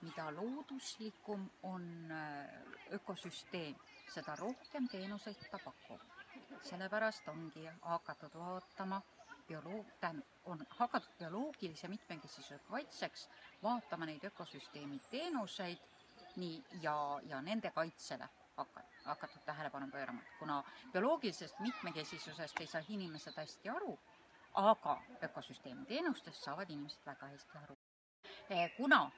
mida looduslikum on ökosüsteem, seda rohkem teenuseid ta pakub. Sellepärast ongi hakatud vaatama on hakatud bioloogilise mitmekesisuse kaitseks vaatama neid ökosüsteemi teenuseid ja nende kaitsele hakatud tähelepanu pöörama, kuna bioloogilisest mitmekesisusest ei saa inimesed hästi aru, aga ökosüsteemi teenustest saavad inimesed väga hästi aru. Kuna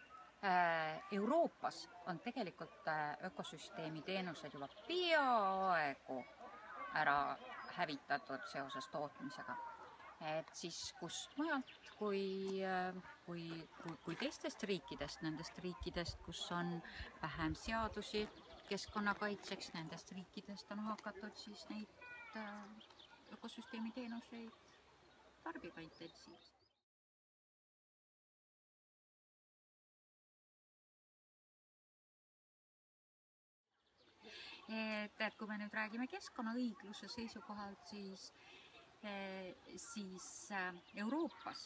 Euroopas on tegelikult ökosüsteemi teenused juba peaaegu ära hävitatud seoses tootmisega, et siis kust mujalt kui teistest riikidest, nendest riikidest, kus on vähem seadusi keskkonnakaitseks, nendest riikidest on hakatud siis neid ökosüsteemi teenuseid tarbima intensiivselt. Et kui me nüüd räägime keskkonnaõigluse seisukohalt, siis Euroopas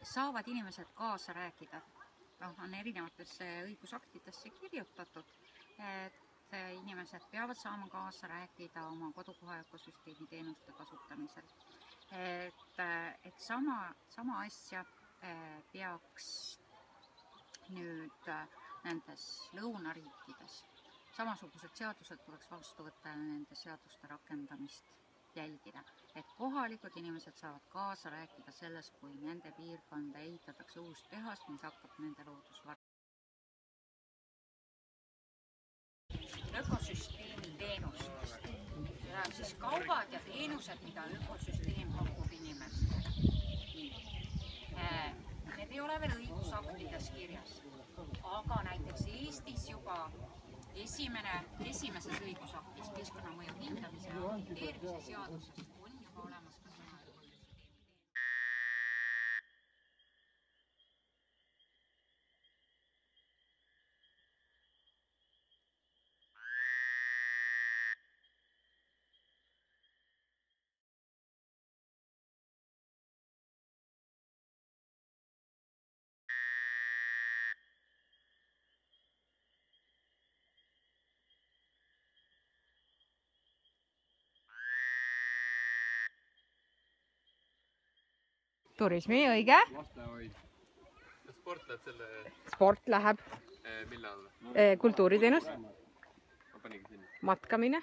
saavad inimesed kaasa rääkida. On erinevatesse õigusaktidesse kirjutatud, et inimesed peavad saama kaasa rääkida oma kodukoha ökosüsteemi teenuste kasutamisel. Et sama asja peaks nüüd nendes lõunariikides. Samasugused seadused tuleks vastu võtta ja nende seaduste rakendamist jälgida, et kohalikud inimesed saavad kaasa rääkida selles, kui nende piirkonda ehitatakse uus tehas, mis hakkab nende loodusvara. Ökosüsteemi teenustest. Siis kaubad ja teenused, mida ökosüsteem pakub inimestele. Need ei ole veel õigusaktides kirjas, aga näiteks Eestis juba esimeses õigusaktis keskkonnamõju hindamise ja auditeerimise seadusest on juba olemas ka sõna ökosüsteemi. Turismi, õige. Lastehoid. Sport läheb selle... Sport läheb. Mille alla? Kultuuriteenus. Ma paningi sinna. Matkamine.